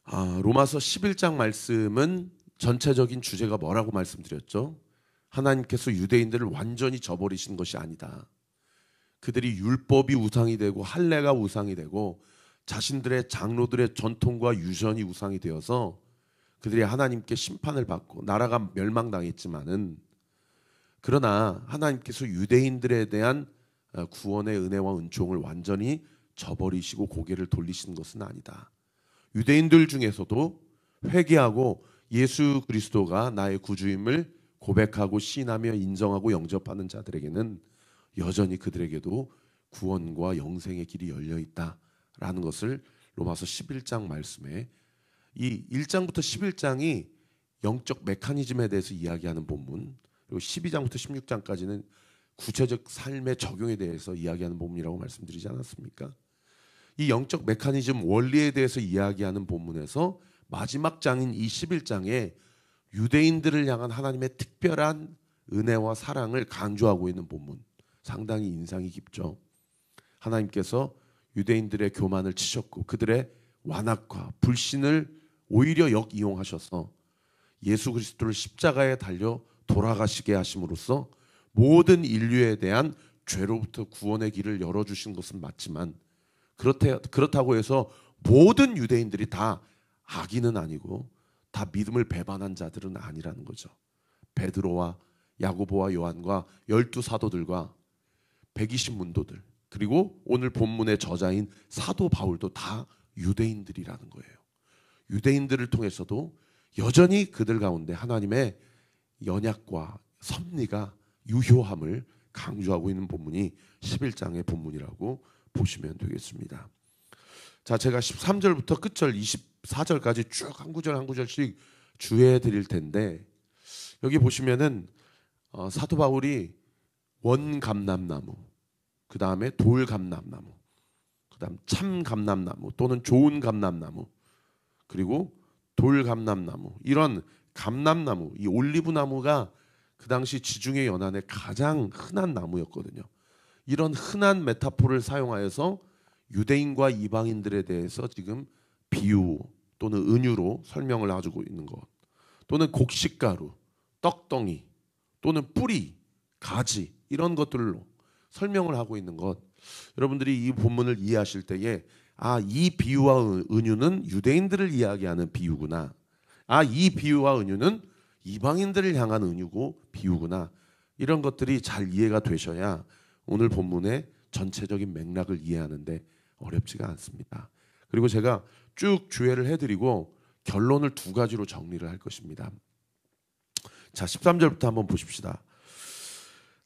로마서 11장 말씀은 전체적인 주제가 뭐라고 말씀드렸죠? 하나님께서 유대인들을 완전히 저버리신 것이 아니다. 그들이 율법이 우상이 되고 할례가 우상이 되고 자신들의 장로들의 전통과 유전이 우상이 되어서 그들이 하나님께 심판을 받고 나라가 멸망당했지만은, 그러나 하나님께서 유대인들에 대한 구원의 은혜와 은총을 완전히 저버리시고 고개를 돌리신 것은 아니다. 유대인들 중에서도 회개하고 예수 그리스도가 나의 구주임을 고백하고 시인하며 인정하고 영접하는 자들에게는 여전히 그들에게도 구원과 영생의 길이 열려 있다라는 것을 로마서 11장 말씀에, 이 1장부터 11장이 영적 메커니즘에 대해서 이야기하는 본문, 그리고 12장부터 16장까지는 구체적 삶의 적용에 대해서 이야기하는 본문이라고 말씀드리지 않았습니까? 이 영적 메커니즘 원리에 대해서 이야기하는 본문에서 마지막 장인 이 11장에 유대인들을 향한 하나님의 특별한 은혜와 사랑을 강조하고 있는 본문, 상당히 인상이 깊죠. 하나님께서 유대인들의 교만을 치셨고 그들의 완악과 불신을 오히려 역이용하셔서 예수 그리스도를 십자가에 달려 돌아가시게 하심으로써 모든 인류에 대한 죄로부터 구원의 길을 열어주신 것은 맞지만, 그렇다고 해서 모든 유대인들이 다 악인은 아니고 다 믿음을 배반한 자들은 아니라는 거죠. 베드로와 야고보와 요한과 12사도들과 120문도들, 그리고 오늘 본문의 저자인 사도 바울도 다 유대인들이라는 거예요. 유대인들을 통해서도 여전히 그들 가운데 하나님의 연약과 섭리가 유효함을 강조하고 있는 본문이 11장의 본문이라고 보시면 되겠습니다. 자, 제가 13절부터 끝절 24절까지 쭉 한 구절 한 구절씩 주해 드릴 텐데, 여기 보시면은 사도 바울이 원감람나무, 그 다음에 돌감람나무, 그 다음 참감람나무 또는 좋은 감람나무, 그리고 돌감람나무, 이런 감람나무, 이 올리브나무가 그 당시 지중해 연안의 가장 흔한 나무였거든요. 이런 흔한 메타포를 사용하여서 유대인과 이방인들에 대해서 지금 비유 또는 은유로 설명을 해주고 있는 것, 또는 곡식가루, 떡덩이 또는 뿌리, 가지, 이런 것들로 설명을 하고 있는 것, 여러분들이 이 본문을 이해하실 때에 이 비유와 은유는 유대인들을 이야기하는 비유구나, 이 비유와 은유는 이방인들을 향한 은유고 비유구나, 이런 것들이 잘 이해가 되셔야 오늘 본문의 전체적인 맥락을 이해하는데 어렵지가 않습니다. 그리고 제가 쭉 주해를 해드리고 결론을 두 가지로 정리를 할 것입니다. 자, 13절부터 한번 보십시다.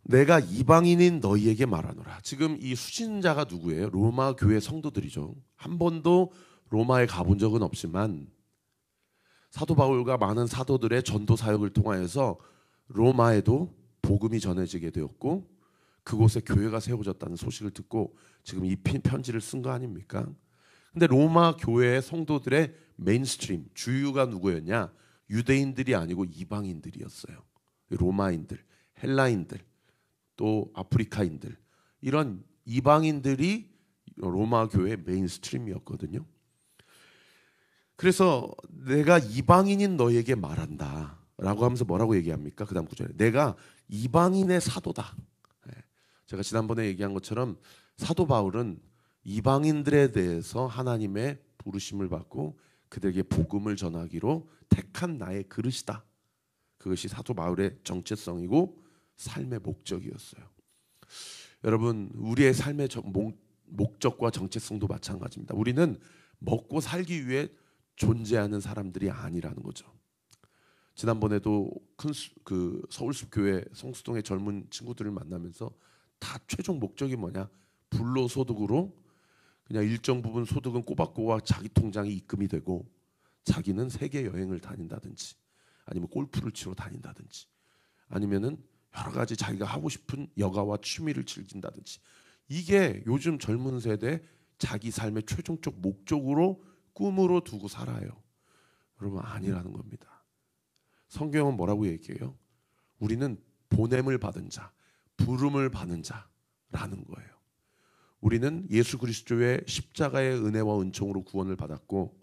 내가 이방인인 너희에게 말하노라. 지금 이 수신자가 누구예요? 로마 교회 성도들이죠. 한 번도 로마에 가본 적은 없지만 사도 바울과 많은 사도들의 전도 사역을 통하여서 로마에도 복음이 전해지게 되었고 그곳에 교회가 세워졌다는 소식을 듣고 지금 이 편지를 쓴 거 아닙니까? 근데 로마 교회의 성도들의 메인스트림 주유가 누구였냐? 유대인들이 아니고 이방인들이었어요. 로마인들, 헬라인들, 또 아프리카인들, 이런 이방인들이 로마 교회의 메인스트림이었거든요. 그래서 내가 이방인인 너에게 말한다 라고 하면서 뭐라고 얘기합니까? 그 다음 구절에 내가 이방인의 사도다. 제가 지난번에 얘기한 것처럼 사도 바울은 이방인들에 대해서 하나님의 부르심을 받고 그들에게 복음을 전하기로 택한 나의 그릇이다. 그것이 사도 바울의 정체성이고 삶의 목적이었어요. 여러분, 우리의 삶의 목적과 정체성도 마찬가지입니다. 우리는 먹고 살기 위해 존재하는 사람들이 아니라는 거죠. 지난번에도 그 서울숲교회 성수동의 젊은 친구들을 만나면서 다 최종 목적이 뭐냐? 불로소득으로 그냥 일정 부분 소득은 꼬박꼬박 자기 통장에 입금이 되고 자기는 세계 여행을 다닌다든지 아니면 골프를 치러 다닌다든지 아니면은 여러 가지 자기가 하고 싶은 여가와 취미를 즐긴다든지, 이게 요즘 젊은 세대 자기 삶의 최종적 목적으로 꿈으로 두고 살아요. 여러분, 아니라는 겁니다. 성경은 뭐라고 얘기해요? 우리는 보냄을 받은 자, 부름을 받은 자라는 거예요. 우리는 예수 그리스도의 십자가의 은혜와 은총으로 구원을 받았고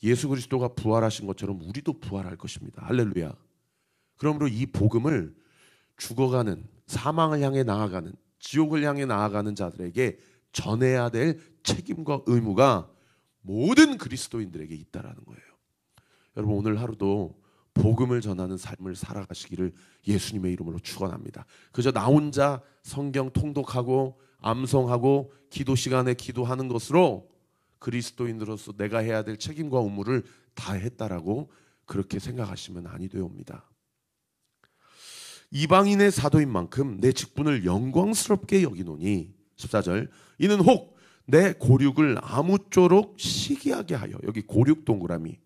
예수 그리스도가 부활하신 것처럼 우리도 부활할 것입니다. 할렐루야. 그러므로 이 복음을 죽어가는, 사망을 향해 나아가는, 지옥을 향해 나아가는 자들에게 전해야 될 책임과 의무가 모든 그리스도인들에게 있다라는 거예요. 여러분, 오늘 하루도 복음을 전하는 삶을 살아가시기를 예수님의 이름으로 축원합니다. 그저 나 혼자 성경 통독하고 암송하고 기도 시간에 기도하는 것으로 그리스도인으로서 내가 해야 될 책임과 의무를 다 했다라고 그렇게 생각하시면 아니 되옵니다. 이방인의 사도인 만큼 내 직분을 영광스럽게 여기노니 14절 이는 혹 내 고륙을 아무쪼록 시기하게 하여, 여기 고륙 동그라미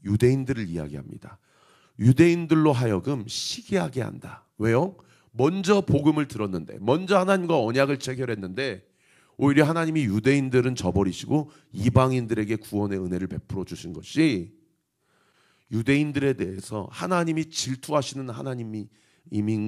유대인들을 이야기합니다. 유대인들로 하여금 시기하게 한다. 왜요? 먼저 복음을 들었는데, 먼저 하나님과 언약을 체결했는데 오히려 하나님이 유대인들은 저버리시고 이방인들에게 구원의 은혜를 베풀어 주신 것이 유대인들에 대해서 하나님이 질투하시는 하나님인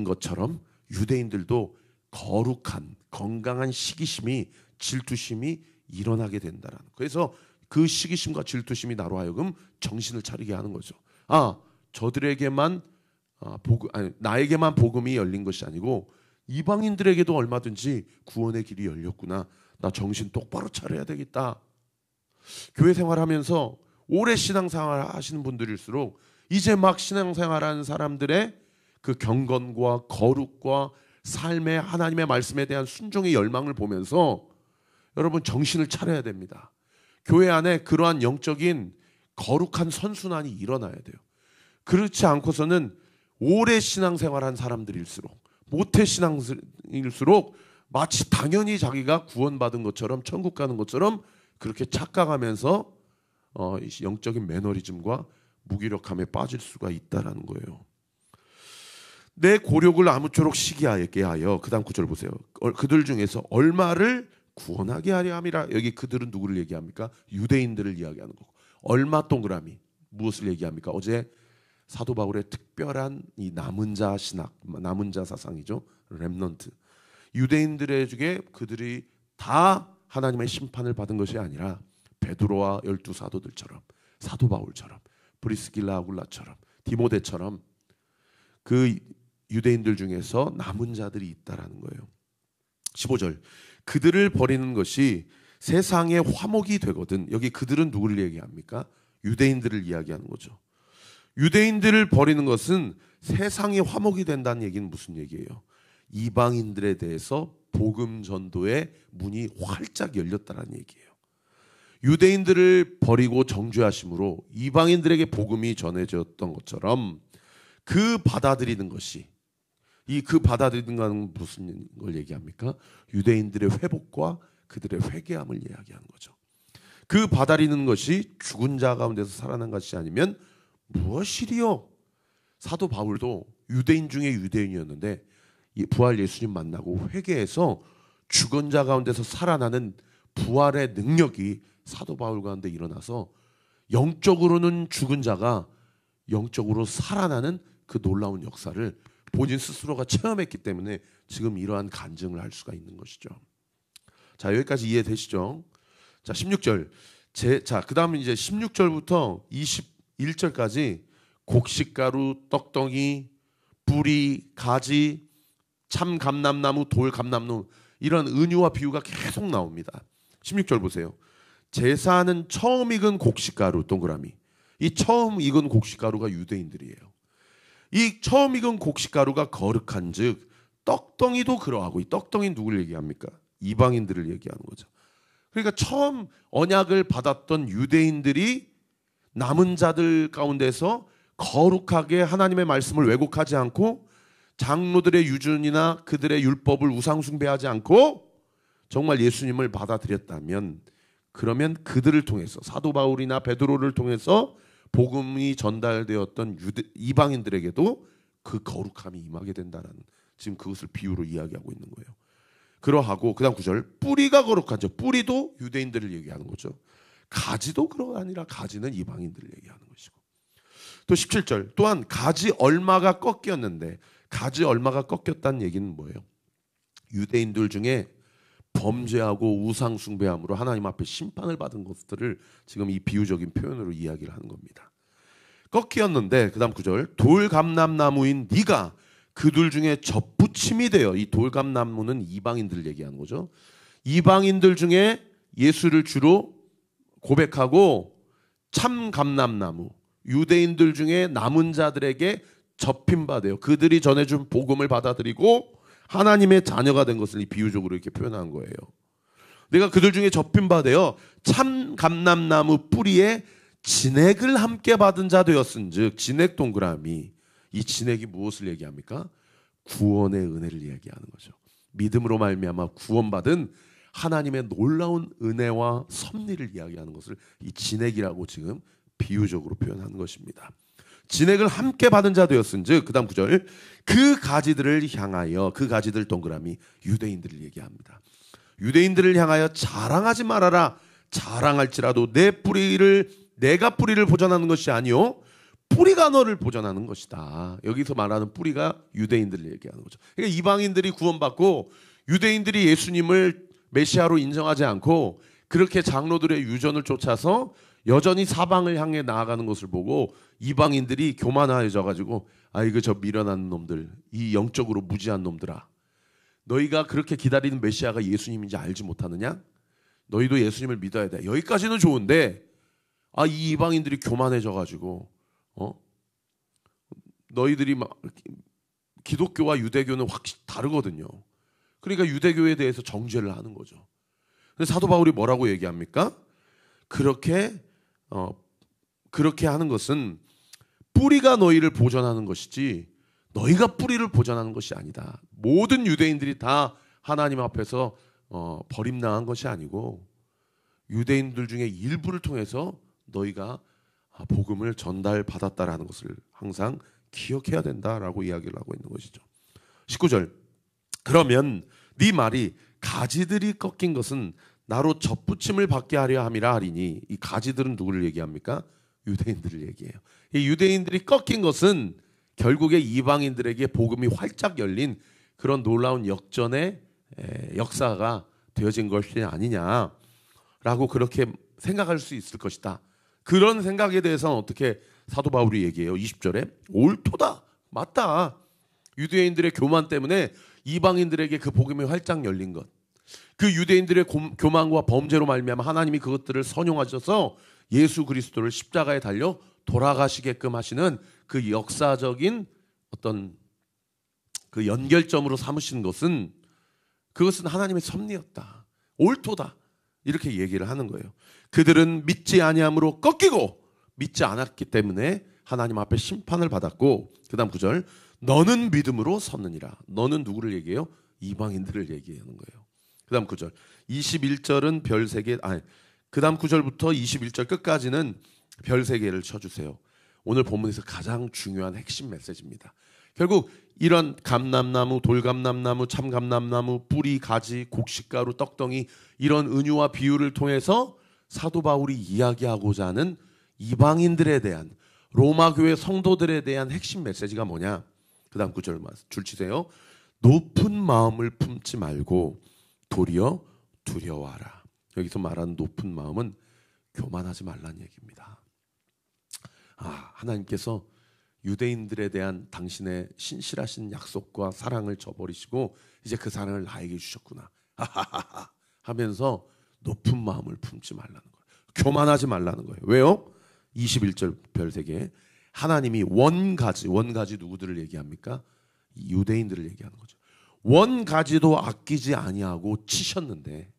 것처럼 유대인들도 거룩한 건강한 시기심이, 질투심이 일어나게 된다라는. 그래서 그 시기심과 질투심이 나로 하여금 정신을 차리게 하는 거죠. 저들에게만 나에게만 복음이 열린 것이 아니고 이방인들에게도 얼마든지 구원의 길이 열렸구나. 나 정신 똑바로 차려야 되겠다. 교회 생활하면서 오래 신앙생활 하시는 분들일수록 이제 막 신앙생활하는 사람들의 그 경건과 거룩과 삶의 하나님의 말씀에 대한 순종의 열망을 보면서 여러분 정신을 차려야 됩니다. 교회 안에 그러한 영적인 거룩한 선순환이 일어나야 돼요. 그렇지 않고서는 오래 신앙생활한 사람들일수록, 모태 신앙일수록 마치 당연히 자기가 구원받은 것처럼 천국 가는 것처럼 그렇게 착각하면서 영적인 매너리즘과 무기력함에 빠질 수가 있다라는 거예요. 내 고력을 아무쪼록 시기하게 하여, 그 다음 구절 보세요. 그들 중에서 얼마를 구원하게 하려 함이라. 여기 그들은 누구를 얘기합니까? 유대인들을 이야기하는 거고. 얼마 동그라미 무엇을 얘기합니까? 어제 사도 바울의 특별한 이 남은 자 신학, 남은 자 사상이죠. 렘넌트. 유대인들의 중에 그들이 다 하나님의 심판을 받은 것이 아니라 베드로와 12 사도들처럼, 사도 바울처럼, 브리스길라 아굴라처럼, 디모데처럼 그 유대인들 중에서 남은 자들이 있다라는 거예요. 15절 그들을 버리는 것이 세상의 화목이 되거든. 여기 그들은 누구를 얘기합니까? 유대인들을 이야기하는 거죠. 유대인들을 버리는 것은 세상의 화목이 된다는 얘기는 무슨 얘기예요? 이방인들에 대해서 복음 전도의 문이 활짝 열렸다는 얘기예요. 유대인들을 버리고 정죄하심으로 이방인들에게 복음이 전해졌던 것처럼 그 받아들이는 것이, 그 받아들이는 것은 무슨 걸 얘기합니까? 유대인들의 회복과 그들의 회개함을 이야기하는 거죠. 그 받아들이는 것이 죽은 자 가운데서 살아난 것이 아니면 무엇이리요? 사도 바울도 유대인 중에 유대인이었는데 부활 예수님 만나고 회개해서 죽은 자 가운데서 살아나는 부활의 능력이 사도 바울 가운데 일어나서 영적으로는 죽은 자가 영적으로 살아나는 그 놀라운 역사를 본인 스스로가 체험했기 때문에 지금 이러한 간증을 할 수가 있는 것이죠. 자, 여기까지 이해되시죠? 자, 16절. 그 다음은 이제 16절부터 21절까지 곡식가루, 떡덩이, 뿌리, 가지, 참감람나무, 돌감람나무, 이런 은유와 비유가 계속 나옵니다. 16절 보세요. 제사는 처음 익은 곡식가루, 동그라미. 이 처음 익은 곡식가루가 유대인들이에요. 이 처음 익은 곡식가루가 거룩한 즉 떡덩이도 그러하고, 이 떡덩이는 누구를 얘기합니까? 이방인들을 얘기하는 거죠. 그러니까 처음 언약을 받았던 유대인들이 남은 자들 가운데서 거룩하게 하나님의 말씀을 왜곡하지 않고 장로들의 유준이나 그들의 율법을 우상숭배하지 않고 정말 예수님을 받아들였다면, 그러면 그들을 통해서 사도 바울이나 베드로를 통해서 복음이 전달되었던 이방인들에게도 그 거룩함이 임하게 된다는, 지금 그것을 비유로 이야기하고 있는 거예요. 그러하고 그 다음 9절 뿌리가 거룩하죠. 뿌리도 유대인들을 얘기하는 거죠. 가지도 그러가 아니라 가지는 이방인들을 얘기하는 것이고, 또 17절 또한 가지 얼마가 꺾였는데, 가지 얼마가 꺾였다는 얘기는 뭐예요? 유대인들 중에 범죄하고 우상 숭배함으로 하나님 앞에 심판을 받은 것들을 지금 이 비유적인 표현으로 이야기를 하는 겁니다. 꺾이었는데 그다음 9절 돌감람나무인 네가 그들 중에 접붙임이 되어, 이 돌감나무는 이방인들을 얘기하는 거죠. 이방인들 중에 예수를 주로 고백하고 참감람나무, 유대인들 중에 남은 자들에게 접힌바되어 그들이 전해준 복음을 받아들이고 하나님의 자녀가 된 것을 이 비유적으로 이렇게 표현한 거예요. 내가 그들 중에 접힌바되어 참감람나무 뿌리에 진액을 함께 받은 자 되었은즉, 진액 동그라미, 이 진액이 무엇을 얘기합니까? 구원의 은혜를 얘기하는 거죠. 믿음으로 말미암아 구원받은 하나님의 놀라운 은혜와 섭리를 이야기하는 것을 이 진액이라고 지금 비유적으로 표현하는 것입니다. 진액을 함께 받은 자 되었은즉, 그 다음 9절 그 가지들을 향하여, 그 가지들 동그라미 유대인들을 얘기합니다. 유대인들을 향하여 자랑하지 말아라. 자랑할지라도 내가 뿌리를 보전하는 것이 아니요 뿌리가 너를 보전하는 것이다. 여기서 말하는 뿌리가 유대인들을 얘기하는 거죠. 그러니까 이방인들이 구원받고 유대인들이 예수님을 메시아로 인정하지 않고 그렇게 장로들의 유전을 쫓아서 여전히 사방을 향해 나아가는 것을 보고 이방인들이 교만해져 가지고, 이거 저 미련한 놈들, 이 영적으로 무지한 놈들아, 너희가 그렇게 기다리는 메시아가 예수님인지 알지 못하느냐? 너희도 예수님을 믿어야 돼. 여기까지는 좋은데 이 이방인들이 교만해져 가지고 너희들이 막, 기독교와 유대교는 확실히 다르거든요. 그러니까 유대교에 대해서 정죄를 하는 거죠. 근데 사도 바울이 뭐라고 얘기합니까? 그렇게 하는 것은 뿌리가 너희를 보전하는 것이지 너희가 뿌리를 보전하는 것이 아니다. 모든 유대인들이 다 하나님 앞에서 버림당한 것이 아니고 유대인들 중에 일부를 통해서 너희가 복음을 전달받았다라는 것을 항상 기억해야 된다라고 이야기를 하고 있는 것이죠. 19절 그러면 네 말이 가지들이 꺾인 것은 나로 접붙임을 받게 하려 함이라 하리니, 이 가지들은 누구를 얘기합니까? 유대인들을 얘기해요. 이 유대인들이 꺾인 것은 결국에 이방인들에게 복음이 활짝 열린 그런 놀라운 역전의 역사가 되어진 것이 아니냐라고 그렇게 생각할 수 있을 것이다. 그런 생각에 대해서는 어떻게 사도 바울이 얘기해요? 20절에 옳도다, 맞다. 유대인들의 교만 때문에 이방인들에게 그 복음이 활짝 열린 것, 그 유대인들의 교만과 범죄로 말미암아 하나님이 그것들을 선용하셔서 예수 그리스도를 십자가에 달려 돌아가시게끔 하시는 그 역사적인 어떤 그 연결점으로 삼으신 것은, 그것은 하나님의 섭리였다, 옳도다, 이렇게 얘기를 하는 거예요. 그들은 믿지 아니함으로 꺾이고 믿지 않았기 때문에 하나님 앞에 심판을 받았고, 그 다음 9절 너는 믿음으로 섰느니라. 너는 누구를 얘기해요? 이방인들을 얘기하는 거예요. 그 다음 9절 21절은 별 3개, 그 다음 9절부터 21절 끝까지는 별 3개를 쳐주세요. 오늘 본문에서 가장 중요한 핵심 메시지입니다. 결국 이런 감람나무, 돌감람나무, 참감람나무, 뿌리, 가지, 곡식가루, 떡덩이, 이런 은유와 비유를 통해서 사도 바울이 이야기하고자 하는 이방인들에 대한, 로마 교회 성도들에 대한 핵심 메시지가 뭐냐? 그 다음 9절 줄 치세요. 높은 마음을 품지 말고 도리어 두려워하라. 여기서 말하는 높은 마음은 교만하지 말라는 얘기입니다. 하나님께서 유대인들에 대한 당신의 신실하신 약속과 사랑을 저버리시고 이제 그 사랑을 나에게 주셨구나 하면서 높은 마음을 품지 말라는 거예요. 교만하지 말라는 거예요. 왜요? 21절 별 3개. 하나님이 원가지 누구들을 얘기합니까? 유대인들을 얘기하는 거죠. 원가지도 아끼지 아니하고 치셨는데,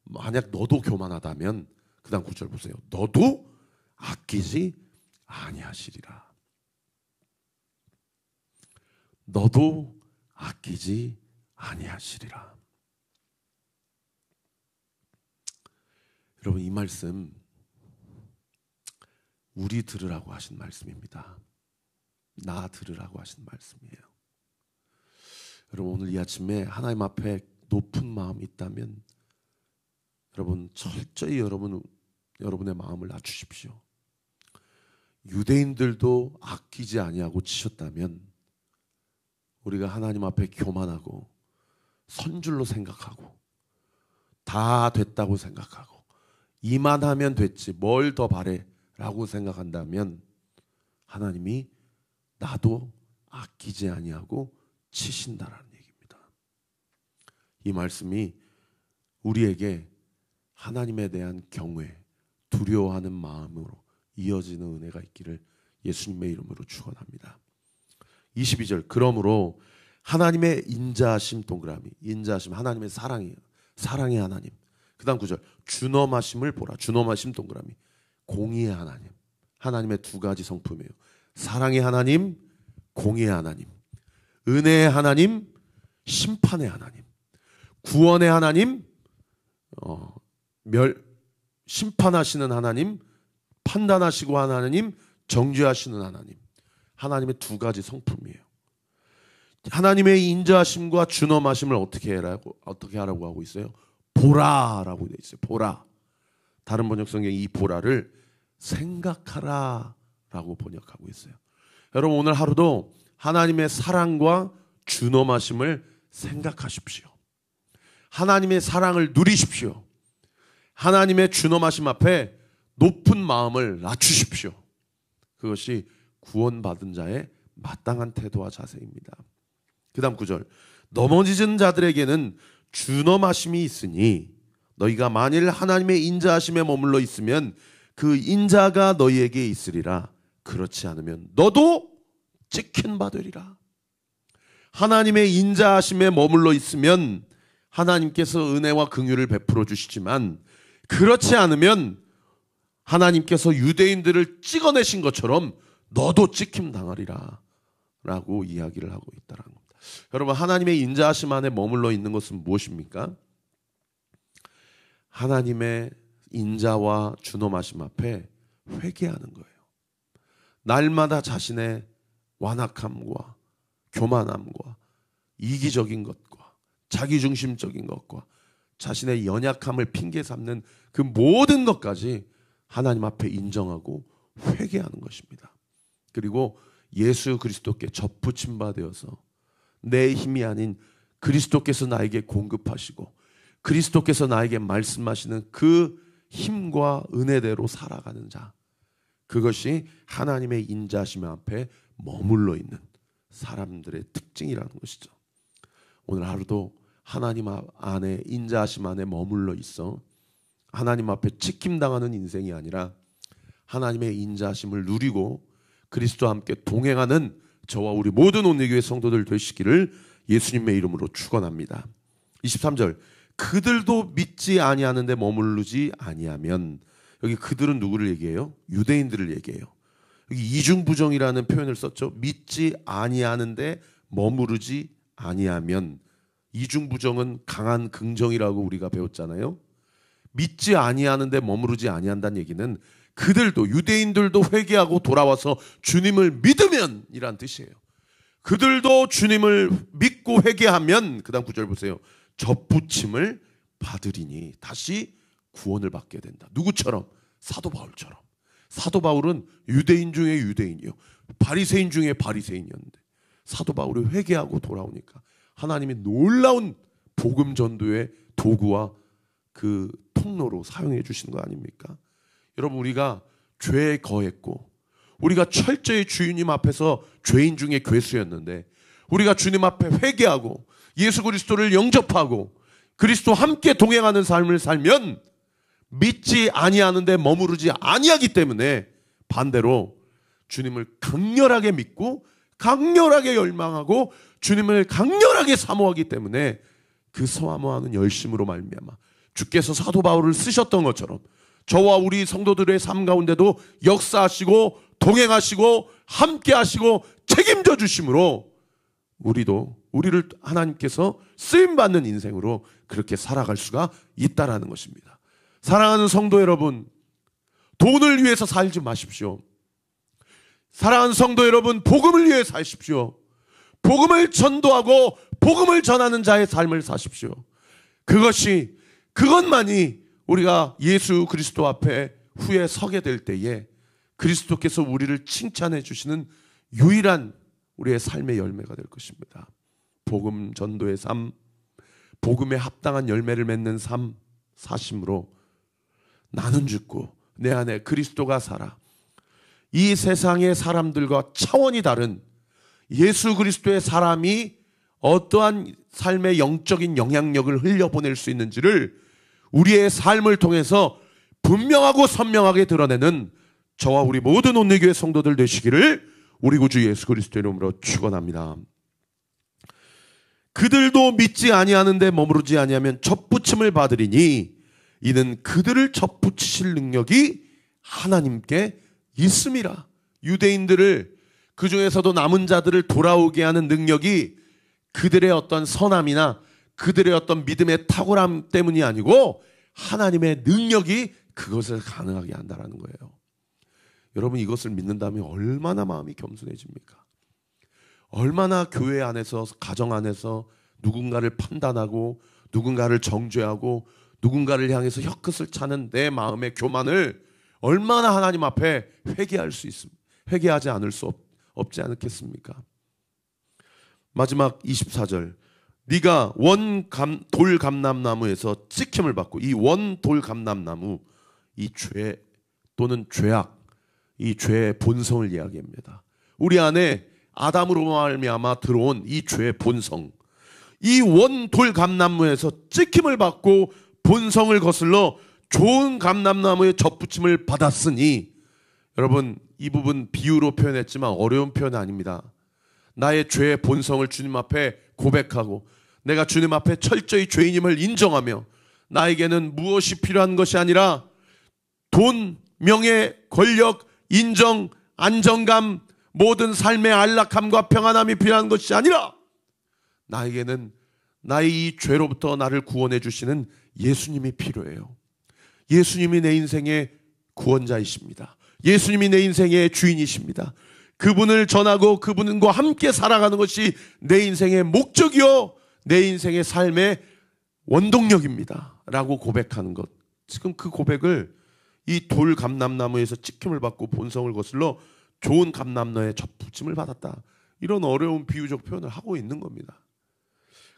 만약 너도 교만하다면 그 다음 9절 보세요. 너도 아끼지 아니하시리라. 너도 아끼지 아니하시리라. 여러분, 이 말씀 우리 들으라고 하신 말씀입니다. 나 들으라고 하신 말씀이에요. 여러분, 오늘 이 아침에 하나님 앞에 높은 마음이 있다면 여러분 철저히 여러분의 마음을 낮추십시오. 유대인들도 아끼지 아니하고 치셨다면 우리가 하나님 앞에 교만하고 선줄로 생각하고 다 됐다고 생각하고 이만하면 됐지 뭘 더 바래 라고 생각한다면 하나님이 나도 아끼지 아니하고 치신다라는 얘기입니다. 이 말씀이 우리에게 하나님에 대한 경외, 두려워하는 마음으로 이어지는 은혜가 있기를 예수님의 이름으로 축원합니다. 22절 그러므로 하나님의 인자하심 동그라미 인자하심 하나님의 사랑이에요. 사랑의 하나님. 그 다음 9절 준엄하심을 보라. 준엄하심 동그라미 공의의 하나님. 하나님의 두 가지 성품이에요. 사랑의 하나님, 공의의 하나님. 은혜의 하나님, 심판의 하나님. 구원의 하나님, 심판하시는 하나님, 판단하시고 하나님, 정죄하시는 하나님. 하나님의 두 가지 성품이에요. 하나님의 인자하심과 준엄하심을 어떻게 하라고 하고 있어요? 보라라고 되어 있어요. 보라. 다른 번역 성경이 이 보라를 생각하라라고 번역하고 있어요. 여러분 오늘 하루도 하나님의 사랑과 준엄하심을 생각하십시오. 하나님의 사랑을 누리십시오. 하나님의 준엄하심 앞에 높은 마음을 낮추십시오. 그것이 구원받은 자의 마땅한 태도와 자세입니다. 그 다음 9절 넘어지는 자들에게는 준엄하심이 있으니 너희가 만일 하나님의 인자하심에 머물러 있으면 그 인자가 너희에게 있으리라. 그렇지 않으면 너도 찍힌 바 되리라. 하나님의 인자하심에 머물러 있으면 하나님께서 은혜와 긍휼을 베풀어 주시지만 그렇지 않으면 하나님께서 유대인들을 찍어내신 것처럼 너도 찍힘 당하리라 라고 이야기를 하고 있다는 겁니다. 여러분 하나님의 인자하심 안에 머물러 있는 것은 무엇입니까? 하나님의 인자와 준엄하심 앞에 회개하는 거예요. 날마다 자신의 완악함과 교만함과 이기적인 것과 자기중심적인 것과 자신의 연약함을 핑계 삼는 그 모든 것까지 하나님 앞에 인정하고 회개하는 것입니다. 그리고 예수 그리스도께 접붙임 바 되어서 내 힘이 아닌 그리스도께서 나에게 공급하시고 그리스도께서 나에게 말씀하시는 그 힘과 은혜대로 살아가는 자, 그것이 하나님의 인자하심 앞에 머물러 있는 사람들의 특징이라는 것이죠. 오늘 하루도 하나님 안에 인자하심 안에 머물러 있어 하나님 앞에 찍힘당하는 인생이 아니라 하나님의 인자하심을 누리고 그리스도와 함께 동행하는 저와 우리 모든 온누리교회 성도들 되시기를 예수님의 이름으로 축원합니다. 23절 그들도 믿지 아니하는데 머무르지 아니하면, 여기 그들은 누구를 얘기해요? 유대인들을 얘기해요. 여기 이중부정이라는 표현을 썼죠. 믿지 아니하는데 머무르지 아니하면, 이중부정은 강한 긍정이라고 우리가 배웠잖아요. 믿지 아니하는데 머무르지 아니한다는 얘기는 그들도, 유대인들도 회개하고 돌아와서 주님을 믿으면 이란 뜻이에요. 그들도 주님을 믿고 회개하면, 그 다음 9절 보세요. 접붙임을 받으리니, 다시 구원을 받게 된다. 누구처럼? 사도 바울처럼. 사도 바울은 유대인 중에 유대인이요, 바리새인 중에 바리새인이었는데 사도 바울이 회개하고 돌아오니까 하나님이 놀라운 복음 전도의 도구와 그 통로로 사용해 주시는 거 아닙니까? 여러분, 우리가 죄에 거했고 우리가 철저히 주님 앞에서 죄인 중에 괴수였는데 우리가 주님 앞에 회개하고 예수 그리스도를 영접하고 그리스도와 함께 동행하는 삶을 살면 믿지 아니하는데 머무르지 아니하기 때문에 반대로 주님을 강렬하게 믿고 강렬하게 열망하고 주님을 강렬하게 사모하기 때문에 그 사모하는 열심으로 말미암아 주께서 사도 바울을 쓰셨던 것처럼 저와 우리 성도들의 삶 가운데도 역사하시고 동행하시고 함께하시고 책임져 주심으로 우리를 하나님께서 쓰임받는 인생으로 그렇게 살아갈 수가 있다라는 것입니다. 사랑하는 성도 여러분, 돈을 위해서 살지 마십시오. 사랑하는 성도 여러분, 복음을 위해 사십시오. 복음을 전도하고 복음을 전하는 자의 삶을 사십시오. 그것만이 우리가 예수 그리스도 앞에 후에 서게 될 때에 그리스도께서 우리를 칭찬해 주시는 유일한 우리의 삶의 열매가 될 것입니다. 복음 전도의 삶, 복음에 합당한 열매를 맺는 삶, 사심으로 나는 죽고 내 안에 그리스도가 살아. 이 세상의 사람들과 차원이 다른 예수 그리스도의 사람이 어떠한 삶의 영적인 영향력을 흘려보낼 수 있는지를 우리의 삶을 통해서 분명하고 선명하게 드러내는 저와 우리 모든 온누리교회 성도들 되시기를 우리 구주 예수 그리스도의 이름으로 축원합니다. 그들도 믿지 아니하는데 머무르지 아니하면 접붙임을 받으리니 이는 그들을 접붙이실 능력이 하나님께 있음이라. 유대인들을, 그 중에서도 남은 자들을 돌아오게 하는 능력이 그들의 어떤 선함이나 그들의 어떤 믿음의 탁월함 때문이 아니고 하나님의 능력이 그것을 가능하게 한다는 거예요. 여러분, 이것을 믿는다면 얼마나 마음이 겸손해집니까? 얼마나 교회 안에서, 가정 안에서 누군가를 판단하고 누군가를 정죄하고 누군가를 향해서 혀끝을 차는 내 마음의 교만을 얼마나 하나님 앞에 회개할 수 있습니까? 회개하지 않을 수 없지 않겠습니까? 마지막 24절, 네가 돌감람나무에서 찍힘을 받고, 이 돌감람나무, 이 죄 또는 죄악, 이 죄의 본성을 이야기합니다. 우리 안에 아담으로 말미암아 들어온 이 죄의 본성, 이 돌감나무에서 찍힘을 받고 본성을 거슬러 좋은 감람나무의 접붙임을 받았으니, 여러분, 이 부분 비유로 표현했지만 어려운 표현 아닙니다. 나의 죄의 본성을 주님 앞에 고백하고 내가 주님 앞에 철저히 죄인임을 인정하며 나에게는 무엇이 필요한 것이 아니라 돈, 명예, 권력, 인정, 안정감, 모든 삶의 안락함과 평안함이 필요한 것이 아니라 나에게는 나의 이 죄로부터 나를 구원해 주시는 예수님이 필요해요. 예수님이 내 인생의 구원자이십니다. 예수님이 내 인생의 주인이십니다. 그분을 전하고 그분과 함께 살아가는 것이 내 인생의 목적이요, 내 인생의 삶의 원동력입니다 라고 고백하는 것. 지금 그 고백을 이 돌감람나무에서 찍힘을 받고 본성을 거슬러 좋은 감람나무에 접붙임을 받았다, 이런 어려운 비유적 표현을 하고 있는 겁니다.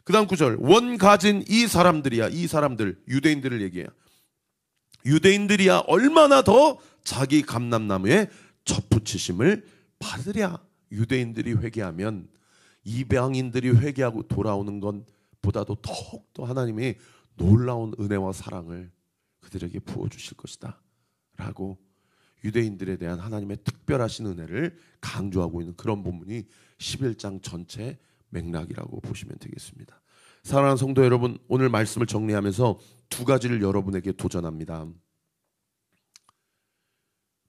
그 다음 9절, 원가진 이 사람들이야, 이 사람들, 유대인들을 얘기해요. 유대인들이야 얼마나 더 자기 감람나무에 접붙이심을 받으랴. 유대인들이 회개하면 이방인들이 회개하고 돌아오는 것보다도 더욱더 하나님이 놀라운 은혜와 사랑을 그들에게 부어주실 것이다 라고 유대인들에 대한 하나님의 특별하신 은혜를 강조하고 있는 그런 본문이 11장 전체 맥락이라고 보시면 되겠습니다. 사랑하는 성도 여러분, 오늘 말씀을 정리하면서 두 가지를 여러분에게 도전합니다.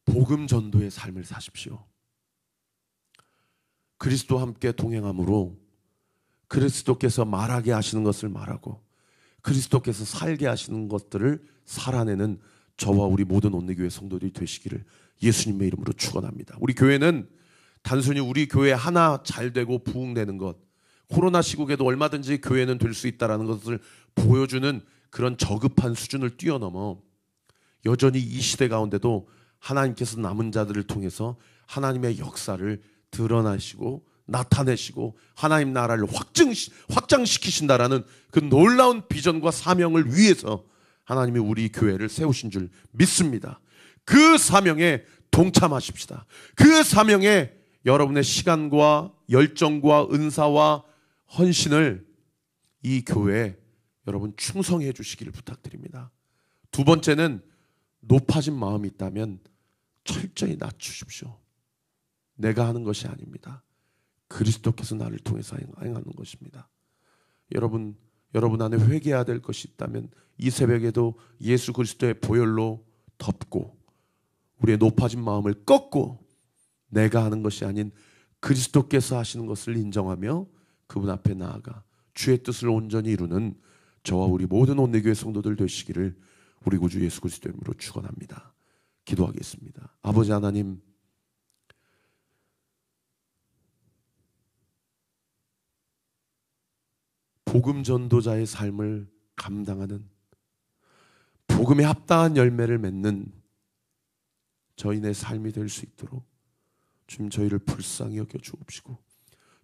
복음 전도의 삶을 사십시오. 그리스도와 함께 동행함으로 그리스도께서 말하게 하시는 것을 말하고 그리스도께서 살게 하시는 것들을 살아내는 저와 우리 모든 온누리교회 성도들이 되시기를 예수님의 이름으로 축원합니다. 우리 교회는 단순히 우리 교회 하나 잘 되고 부흥되는 것, 코로나 시국에도 얼마든지 교회는 될 수 있다는 것을 보여주는 그런 저급한 수준을 뛰어넘어 여전히 이 시대 가운데도 하나님께서 남은 자들을 통해서 하나님의 역사를 드러나시고 나타내시고 하나님 나라를 확장시키신다라는 그 놀라운 비전과 사명을 위해서 하나님이 우리 교회를 세우신 줄 믿습니다. 그 사명에 동참하십시다. 그 사명에 여러분의 시간과 열정과 은사와 헌신을 이 교회에 여러분 충성해 주시기를 부탁드립니다. 두 번째는 높아진 마음이 있다면 철저히 낮추십시오. 내가 하는 것이 아닙니다. 그리스도께서 나를 통해서 행하는 것입니다. 여러분 안에 회개해야 될 것이 있다면 이 새벽에도 예수 그리스도의 보혈로 덮고 우리의 높아진 마음을 꺾고 내가 하는 것이 아닌 그리스도께서 하시는 것을 인정하며 그분 앞에 나아가 주의 뜻을 온전히 이루는 저와 우리 모든 온누리교회 성도들 되시기를 우리 구주 예수 그리스도 이름으로 축원합니다. 기도하겠습니다. 아버지 하나님, 복음 전도자의 삶을 감당하는 복음에 합당한 열매를 맺는 저희의 삶이 될 수 있도록 주님 저희를 불쌍히 여겨 주옵시고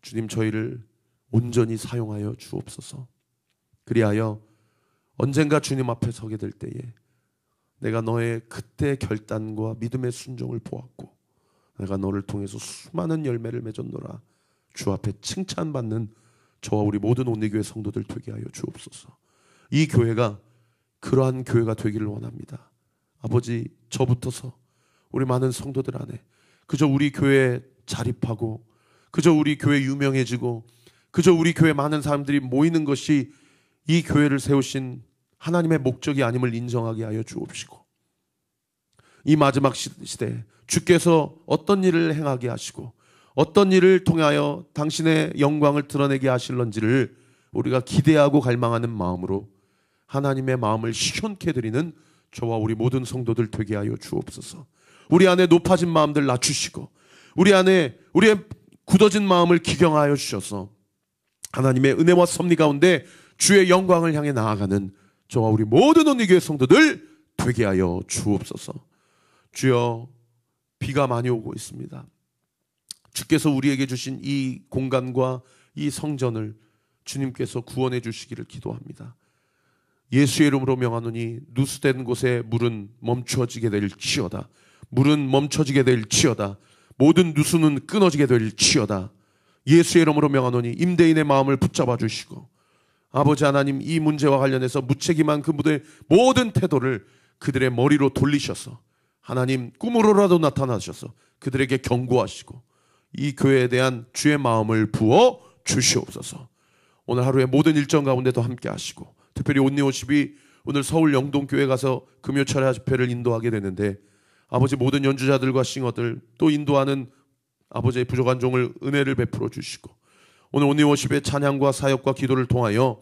주님 저희를 온전히 사용하여 주옵소서. 그리하여 언젠가 주님 앞에 서게 될 때에 내가 너의 그때 결단과 믿음의 순종을 보았고 내가 너를 통해서 수많은 열매를 맺었노라 주 앞에 칭찬받는 저와 우리 모든 온리교회 성도들 되게 하여 주옵소서. 이 교회가 그러한 교회가 되기를 원합니다. 아버지, 저부터서 우리 많은 성도들 안에 그저 우리 교회에 자립하고 그저 우리 교회 유명해지고 그저 우리 교회 많은 사람들이 모이는 것이 이 교회를 세우신 하나님의 목적이 아님을 인정하게 하여 주옵시고 이 마지막 시대에 주께서 어떤 일을 행하게 하시고 어떤 일을 통하여 당신의 영광을 드러내게 하실런지를 우리가 기대하고 갈망하는 마음으로 하나님의 마음을 시원케 드리는 저와 우리 모든 성도들 되게 하여 주옵소서. 우리 안에 높아진 마음들 낮추시고 우리 안에 우리의 굳어진 마음을 기경하여 주셔서 하나님의 은혜와 섭리 가운데 주의 영광을 향해 나아가는 저와 우리 모든 온리교회 성도들 되게 하여 주옵소서. 주여, 비가 많이 오고 있습니다. 주께서 우리에게 주신 이 공간과 이 성전을 주님께서 구원해 주시기를 기도합니다. 예수의 이름으로 명하노니 누수된 곳에 물은 멈춰지게 될지어다. 물은 멈춰지게 될지어다. 모든 누수는 끊어지게 될지어다. 예수의 이름으로 명하노니 임대인의 마음을 붙잡아 주시고 아버지 하나님, 이 문제와 관련해서 무책임한 그들의 모든 태도를 그들의 머리로 돌리셔서 하나님 꿈으로라도 나타나셔서 그들에게 경고하시고 이 교회에 대한 주의 마음을 부어 주시옵소서. 오늘 하루의 모든 일정 가운데도 함께 하시고 특별히 온리워십이 오늘 서울 영동교회 가서 금요철야 집회를 인도하게 되는데 아버지 모든 연주자들과 싱어들 또 인도하는 아버지의 부족한 종을 은혜를 베풀어 주시고 오늘 온리워십의 찬양과 사역과 기도를 통하여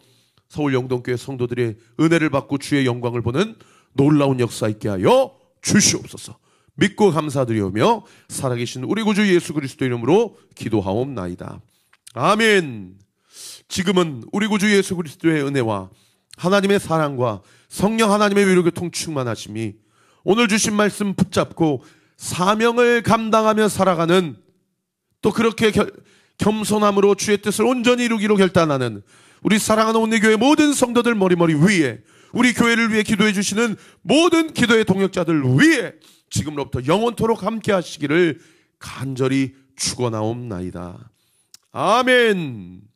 서울 영동교회 성도들의 은혜를 받고 주의 영광을 보는 놀라운 역사 있게 하여 주시옵소서. 믿고 감사드리오며 살아계신 우리 구주 예수 그리스도 이름으로 기도하옵나이다. 아멘. 지금은 우리 구주 예수 그리스도의 은혜와 하나님의 사랑과 성령 하나님의 위로교통 충만하심이 오늘 주신 말씀 붙잡고 사명을 감당하며 살아가는 또 그렇게 겸손함으로 주의 뜻을 온전히 이루기로 결단하는 우리 사랑하는 온리교회 모든 성도들 머리머리 위에 우리 교회를 위해 기도해 주시는 모든 기도의 동역자들 위에 지금로부터 영원토록 함께 하시기를 간절히 축원하옵나이다. 아멘.